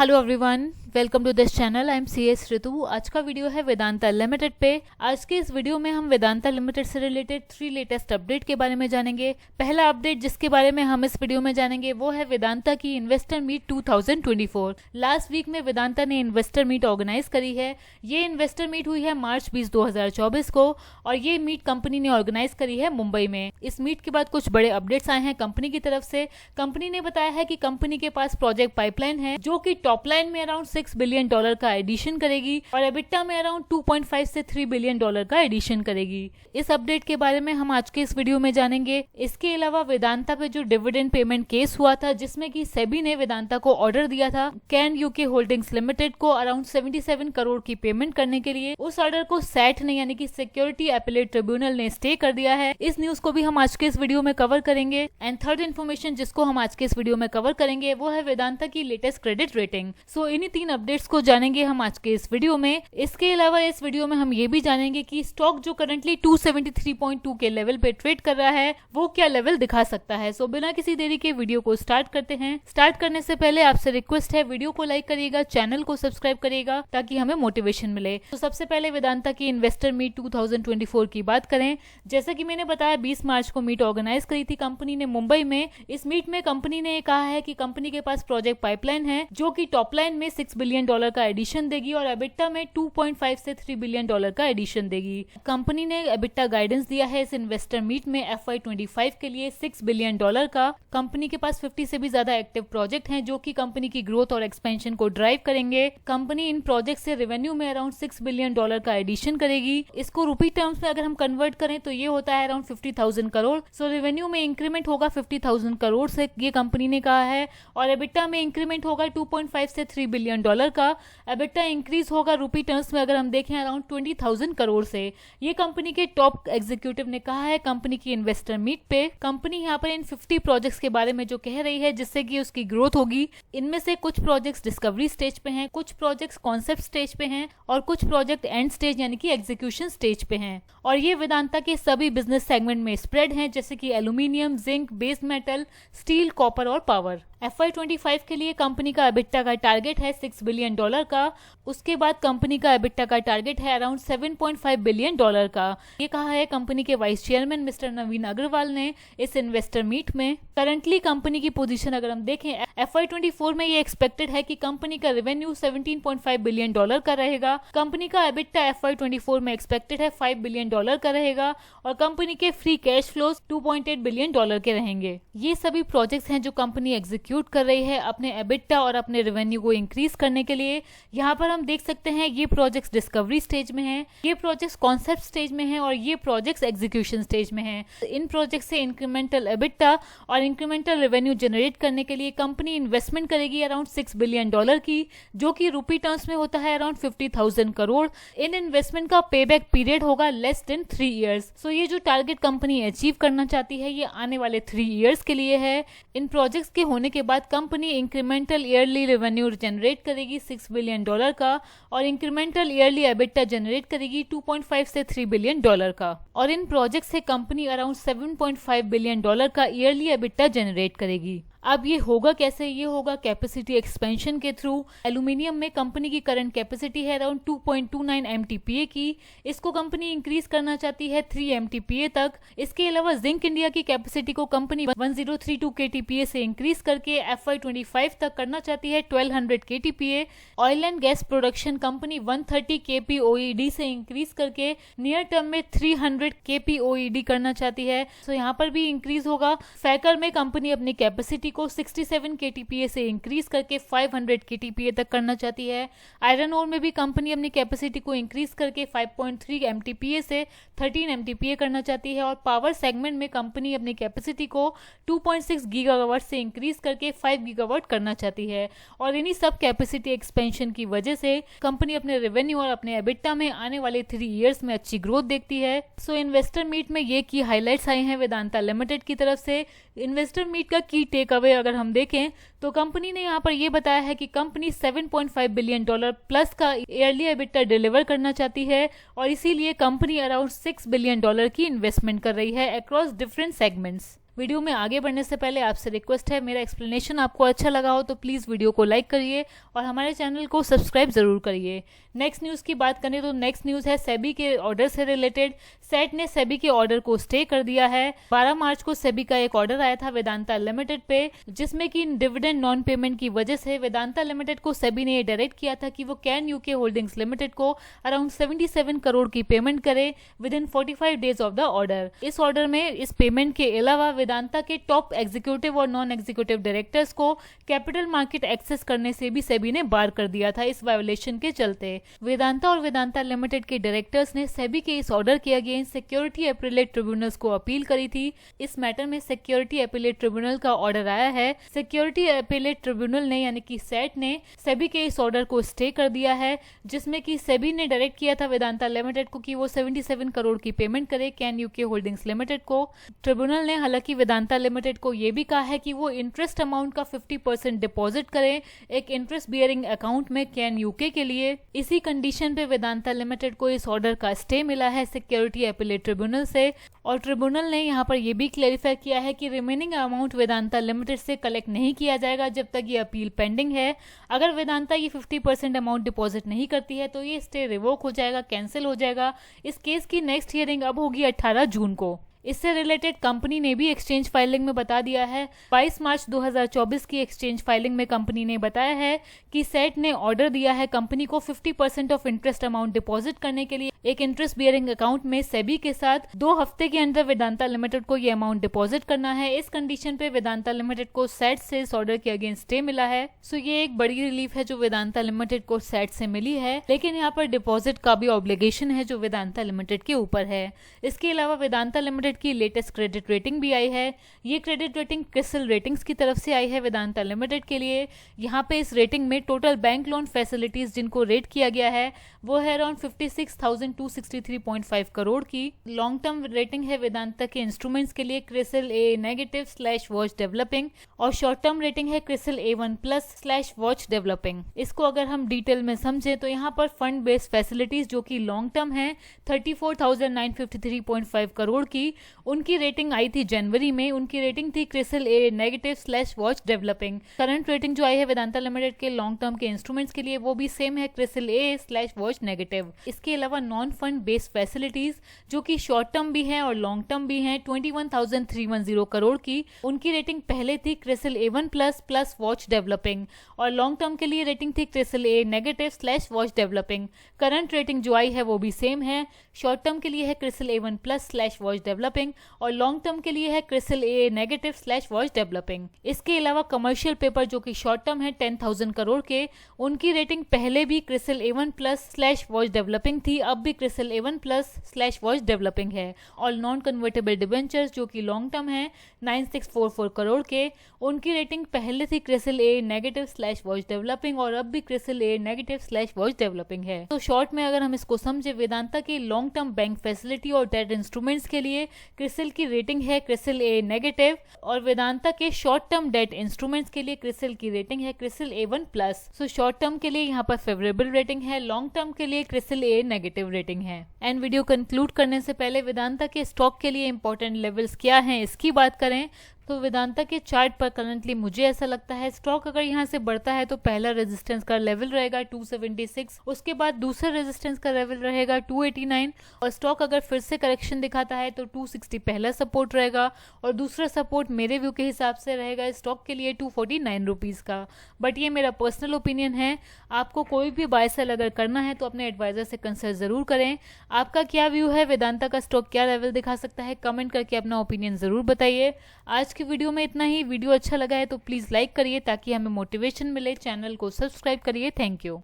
Hello everyone, welcome to this channel. I am CS Ritu. आज का video है Vedanta limited पे। आज के इस वीडियो में हम वेदांता लिमिटेड से रिलेटेड 3 लेटेस्ट अपडेट के बारे में जानेंगे। पहला अपडेट जिसके बारे में हम इस वीडियो में जानेंगे वो है वेदांता की इन्वेस्टर मीट 2024। लास्ट वीक में वेदांता ने इन्वेस्टर मीट ऑर्गेनाइज करी है। ये इन्वेस्टर मीट हुई है मार्च 20, 2024 को और ये मीट कंपनी ने ऑर्गेनाइज करी है मुंबई में। इस मीट के बाद कुछ बड़े अपडेट्स आए हैं कंपनी की तरफ से। कंपनी ने बताया है कि कंपनी के पास प्रोजेक्ट पाइपलाइन है जो कि टॉप लाइन में अराउंड $6 बिलियन का एडिशन करेगी और एबिटा में अराउंड 2.5 से $3 बिलियन का एडिशन करेगी। इस अपडेट के बारे में हम आज के इस वीडियो में जानेंगे। इसके अलावा वेदांता पे जो डिविडेंड पेमेंट केस हुआ था जिसमें कि सेबी ने वेदांता को ऑर्डर दिया था कैन यूके होल्डिंग्स लिमिटेड को अराउंड 77 करोड़ की पेमेंट करने के लिए, उस ऑर्डर को सैट ने यानी कि सिक्योरिटी अपीलेट ट्रिब्यूनल ने स्टे कर दिया है। इस न्यूज को भी हम आज के इस वीडियो में कवर करेंगे। एंड थर्ड इन्फॉर्मेशन जिसको हम आज के इस वीडियो में कवर करेंगे वो है वेदांता की लेटेस्ट क्रेडिट रेटिंग। सो इन्हीं 3 अपडेट्स को जानेंगे हम आज के इस वीडियो में। इसके अलावा इस वीडियो में हम ये भी जानेंगे कि स्टॉक जो करंटली 273.2 के लेवल पे ट्रेड कर रहा है वो क्या लेवल दिखा सकता है। सो बिना किसी देरी के वीडियो को स्टार्ट करते हैं। स्टार्ट करने से पहले आपसे रिक्वेस्ट है वीडियो को लाइक करिएगा, चैनल को सब्सक्राइब करिएगा ताकि हमें मोटिवेशन मिले। तो सबसे पहले वेदांता की इन्वेस्टर मीट 2024 की बात करें। जैसा कि मैंने बताया 20 मार्च को मीट ऑर्गेनाइज करी थी कंपनी ने मुंबई में। इस मीट में कंपनी ने कहा है कि कंपनी के पास प्रोजेक्ट पाइपलाइन है जो कि टॉप लाइन में $6 बिलियन का एडिशन देगी और एबिटा में 2.5 से $3 बिलियन का एडिशन देगी। कंपनी ने एबिटा गाइडेंस दिया है इस इन्वेस्टर मीट में FY25 के लिए $6 बिलियन का। कंपनी के पास 50 से भी ज्यादा एक्टिव प्रोजेक्ट हैं जो कि कंपनी की ग्रोथ और एक्सपेंशन को ड्राइव करेंगे। कंपनी इन प्रोजेक्ट से रेवेन्यू में अराउंड $6 बिलियन का एडिशन करेगी। इसको रुपी टर्म्स में अगर हम कन्वर्ट करें तो ये होता है अराउंड 50,000 करोड़। सो रेवेन्यू में इंक्रीमेंट होगा 50,000 करोड़ से, ये कंपनी ने कहा है। और एबिटा में इंक्रीमेंट होगा 2.5 से $3 बिलियन का। एबिटा इंक्रीज होगा रुपी टर्म्स में अगर हम देखें अराउंड 20,000 करोड़ से। ये कंपनी के टॉप एग्जीक्यूटिव ने कहा है कंपनी की इन्वेस्टर मीट पे। कंपनी यहाँ पर इन 50 प्रोजेक्ट्स के बारे में जो कह रही है जिससे कि उसकी ग्रोथ होगी। इनमें से कुछ प्रोजेक्ट्स डिस्कवरी स्टेज पे हैं, कुछ प्रोजेक्ट्स कॉन्सेप्ट स्टेज पे हैं और कुछ प्रोजेक्ट एंड स्टेज यानी कि एग्जीक्यूशन स्टेज पे हैं। और ये वेदांता के सभी बिजनेस सेगमेंट में स्प्रेड हैं जैसे कि aluminium, zinc, base metal, steel, copper और पावर। FY25 के लिए कंपनी का एबिटा का टारगेट है $6 बिलियन का। उसके बाद कंपनी का एबिटा का टारगेट है अराउंड $7.5 बिलियन का। ये कहा है कंपनी के वाइस चेयरमैन मिस्टर नवीन अग्रवाल ने इस इन्वेस्टर मीट में। करंटली कंपनी की पोजीशन अगर हम देखें FY24 में ये एक्सपेक्टेड है कि कंपनी का रेवेन्यू $17.5 बिलियन का रहेगा। कंपनी का एबिटा FY24 में एक्सपेक्टेड है $5 बिलियन का रहेगा और कंपनी के फ्री कैश फ्लोज $2.8 बिलियन के रहेंगे। ये सभी प्रोजेक्ट्स हैं जो कंपनी एग्जीक्यूट कर रही है अपने एबिटा और अपने रेवेन्यू को इंक्रीज करने के लिए। यहाँ पर हम देख सकते हैं ये प्रोजेक्ट्स डिस्कवरी स्टेज में हैं, ये प्रोजेक्ट्स कॉन्सेप्ट स्टेज में हैं और ये प्रोजेक्ट्स एग्जीक्यूशन स्टेज में हैं। इन प्रोजेक्ट से इंक्रीमेंटल एबिटा और इंक्रीमेंटल रेवेन्यू जनरेट करने के लिए कंपनी इन्वेस्टमेंट करेगी अराउंड $6 बिलियन की, जो कि रुपी टर्म्स में होता है अराउंड 50,000 करोड़। इन इन्वेस्टमेंट का पेबैक पीरियड होगा लेस देन 3 इयर्स। सो ये जो टारगेट कंपनी अचीव करना चाहती है ये आने वाले 3 इयर्स के लिए है। इन प्रोजेक्ट्स के होने के बाद company incremental yearly revenue generate करेगी $6 बिलियन का और इंक्रीमेंटल ईयरली एबिटा जनरेट करेगी 2.5 से $3 बिलियन का। और इन प्रोजेक्ट से कंपनी अराउंड $7.5 बिलियन का ईयरली एबिटा जनरेट करेगी। अब ये होगा कैसे? ये होगा कैपेसिटी एक्सपेंशन के थ्रू। एल्यूमिनियम में कंपनी की करंट कैपेसिटी है अराउंड 2.29 MTPA की। इसको कंपनी इंक्रीज करना चाहती है 3 MTPA तक। इसके अलावा जिंक इंडिया की कैपेसिटी को कंपनी 1032 KTPA से इंक्रीज करके FY25 तक करना चाहती है 1200 KTPA। Oil and gas production company 130 KPOED से इंक्रीज करके नियर टर्म में 300 KPOED करना चाहती है। सो यहाँ पर भी इंक्रीज होगा। फैकर में कंपनी अपनी कैपेसिटी को 67 KTPA से इंक्रीज करके 500 KTPA तक करना चाहती है। आयरन ओर में भी कंपनी अपनी कैपेसिटी को इंक्रीज करके 5.3 MTPA से 13 MTPA करना चाहती है। और पावर सेगमेंट में कंपनी अपनी कैपेसिटी को 2.6 गीगावाट से इंक्रीज करके 5 गीगावाट करना चाहती है। और इन्हीं सब कैपेसिटी एक्सपेंशन की वजह से कंपनी अपने रेवेन्यू और अपने एबिटा में आने वाले 3 इयर्स में अच्छी ग्रोथ देखती है। सो इन्वेस्टर मीट में ये की हाईलाइट्स आई हैं वेदांता लिमिटेड की तरफ से। इन्वेस्टर मीट का की टेक अवे अगर हम देखें तो कंपनी ने यहाँ पर यह बताया है कि कंपनी $7.5 बिलियन प्लस का ईयरली एबिटा डिलीवर करना चाहती है और इसीलिए कंपनी अराउंड $6 बिलियन की इन्वेस्टमेंट कर रही है अक्रॉस डिफरेंट सेगमेंट्स। वीडियो में आगे बढ़ने से पहले आपसे रिक्वेस्ट है, मेरा एक्सप्लेनेशन आपको अच्छा लगा हो तो प्लीज़ वीडियो को लाइक करिए और हमारे चैनल को सब्सक्राइब ज़रूर करिए। नेक्स्ट न्यूज़ की बात करें तो नेक्स्ट न्यूज़ है सेबी के ऑर्डर से रिलेटेड। सेट ने सेबी के ऑर्डर को स्टे कर दिया है। 12 मार्च को सेबी का एक ऑर्डर आया था वेदांता लिमिटेड पे, जिसमें कि डिविडेंड नॉन पेमेंट की वजह से वेदांता लिमिटेड को सेबी ने डायरेक्ट किया था कि वो कैन यूके होल्डिंग्स लिमिटेड को अराउंड 77 करोड़ की पेमेंट करे with in 45 days of the order. इस ऑर्डर में इस पेमेंट के अलावा वेदांता के टॉप एग्जीक्यूटिव और नॉन एग्जीक्यूटिव डायरेक्टर्स को कैपिटल मार्केट एक्सेस करने से भी सेबी ने बार कर दिया था। इस वायोलेशन के चलते वेदांता और वेदांता लिमिटेड के डायरेक्टर्स ने सेबी के इस ऑर्डर के अगेंस्ट सिक्योरिटी अपीलेट ट्रिब्यूनल्स को अपील करी थी। इस मैटर में सिक्योरिटी अपीलेट ट्रिब्यूनल का ऑर्डर आया है। सिक्योरिटी अपीलेट ट्रिब्यूनल ने यानी कि सेट ने सेबी के इस ऑर्डर को स्टे कर दिया है, जिसमें कि सेबी ने डायरेक्ट किया था वेदांता लिमिटेड को कि वो 77 करोड़ की पेमेंट करे कैन यूके होल्डिंग्स लिमिटेड को। ट्रिब्यूनल ने हालांकि वेदांता लिमिटेड को यह भी कहा है कि वो इंटरेस्ट अमाउंट का 50% डिपॉजिट करें एक इंटरेस्ट बियरिंग अकाउंट में कैन यूके के लिए। इसी कंडीशन पे वेदांता लिमिटेड को इस ऑर्डर का स्टे मिला है सिक्योरिटी अपीलेट ट्रिब्यूनल से। और ट्रिब्यूनल ने यहाँ पर यह भी क्लेरिफाई किया है कि रिमेनिंग अमाउंट वेदांता लिमिटेड से कलेक्ट नहीं किया जाएगा जब तक ये अपील पेंडिंग है। अगर वेदांता ये 50% अमाउंट डिपॉजिट नहीं करती है तो ये स्टे रिवोक हो जाएगा, कैंसिल हो जाएगा। इस केस की नेक्स्ट हियरिंग अब होगी 18 जून को। इससे रिलेटेड कंपनी ने भी एक्सचेंज फाइलिंग में बता दिया है। 22 मार्च 2024 की एक्सचेंज फाइलिंग में कंपनी ने बताया है कि सेट ने ऑर्डर दिया है कंपनी को 50% ऑफ इंटरेस्ट अमाउंट डिपॉजिट करने के लिए एक इंटरेस्ट बियरिंग अकाउंट में सेबी के साथ 2 हफ्ते के अंदर वेदांता लिमिटेड को ये अमाउंट डिपॉजिट करना है। इस कंडीशन पे वेदांता लिमिटेड को सेट से इस ऑर्डर के अगेंस्ट स्टे मिला है। सो ये एक बड़ी रिलीफ है जो वेदांता लिमिटेड को सेट से मिली है, लेकिन यहाँ पर डिपॉजिट का भी ऑब्लिगेशन है जो वेदांता लिमिटेड के ऊपर है। इसके अलावा वेदांता लिमिटेड की लेटेस्ट क्रेडिट रेटिंग भी आई है। ये क्रेडिट रेटिंग क्रिसिल रेटिंग्स की तरफ से आई है वेदांता लिमिटेड के लिए। यहाँ पे इस रेटिंग में टोटल बैंक लोन फैसिलिटीज जिनको रेट किया गया है वो है अराउंड 56,263.5 करोड़ की। लॉन्ग टर्म रेटिंग है वेदांता के इंस्ट्रूमेंट्स के लिए क्रिसिल ए नेगेटिव / वॉच डेवलपिंग और शॉर्ट टर्म रेटिंग है क्रिसिल A1+ / वॉच डेवलपिंग। इसको अगर हम डिटेल में समझे तो यहाँ पर फंड बेस्ड फैसिलिटीज जो कि लॉन्ग टर्म है 34,953.5 करोड़ की, उनकी रेटिंग आई थी जनवरी में। उनकी रेटिंग थी CRISIL A negative / watch developing. Current rating जो आई है वेदांता लिमिटेड के लॉन्ग टर्म के इंस्ट्रूमेंट्स के लिए वो भी सेम है क्रिसिल A / वॉच नेगेटिव। इसके अलावा नॉन फंड बेस्ड फैसिलिटीज जो कि शॉर्ट टर्म भी हैं और लॉन्ग टर्म भी हैं 21,310 करोड़ की, उनकी रेटिंग पहले थी क्रिसिल A1+ / वॉच डेवलपिंग और लॉन्ग टर्म के लिए रेटिंग थी CRISIL A negative / watch developing. Current rating जो आई है वो भी सेम है। शॉर्ट टर्म के लिए है क्रिसिल A1+ / वॉच डेवलपिंग और लॉन्ग टर्म के लिए है CRISIL A negative / watch developing. इसके अलावा कमर्शियल पेपर जो कि शॉर्ट टर्म है 10,000 करोड़ के, उनकी रेटिंग पहले भी क्रिसिल A1+ / वॉच डेवलपिंग थी, अब भी क्रिसिल A1+ / वॉच डेवलपिंग है। और नॉन कन्वर्टेबल डिबेंचर्स जो कि लॉन्ग टर्म है 9644 करोड़ के, उनकी रेटिंग पहले थी CRISIL A negative / watch developing और अब भी CRISIL A negative / watch developing है। तो शॉर्ट में अगर हम इसको समझे, वेदांता की लॉन्ग टर्म बैंक फैसिलिटी और डेट इंस्ट्रूमेंट्स के लिए क्रिसिल की रेटिंग है क्रिसिल A नेगेटिव और वेदांता के शॉर्ट टर्म डेट इंस्ट्रूमेंट्स के लिए क्रिसिल की रेटिंग है CRISIL A1+। So short term के लिए यहाँ पर फेवरेबल रेटिंग है, लॉन्ग टर्म के लिए क्रिसिल A नेगेटिव रेटिंग है। एंड वीडियो कंक्लूड करने से पहले वेदांता के स्टॉक के लिए इंपॉर्टेंट लेवल्स क्या हैं इसकी बात करें तो वेदांता के चार्ट पर करंटली मुझे ऐसा लगता है स्टॉक अगर यहाँ से बढ़ता है तो पहला रेजिस्टेंस का लेवल रहेगा 276, उसके बाद दूसरा रेजिस्टेंस का लेवल रहेगा 289 और स्टॉक अगर फिर से करेक्शन दिखाता है तो 260 पहला सपोर्ट रहेगा और दूसरा सपोर्ट मेरे व्यू के हिसाब से रहेगा स्टॉक के लिए 249 रुपीज़ का। बट ये मेरा पर्सनल ओपिनियन है, आपको कोई भी बाय सेल अगर करना है तो अपने एडवाइजर से कंसल्ट जरूर करें। आपका क्या व्यू है, वेदांता का स्टॉक क्या लेवल दिखा सकता है, कमेंट करके अपना ओपिनियन जरूर बताइए। आज की वीडियो में इतना ही। वीडियो अच्छा लगा है तो प्लीज़ लाइक करिए ताकि हमें मोटिवेशन मिले। चैनल को सब्सक्राइब करिए। Thank you.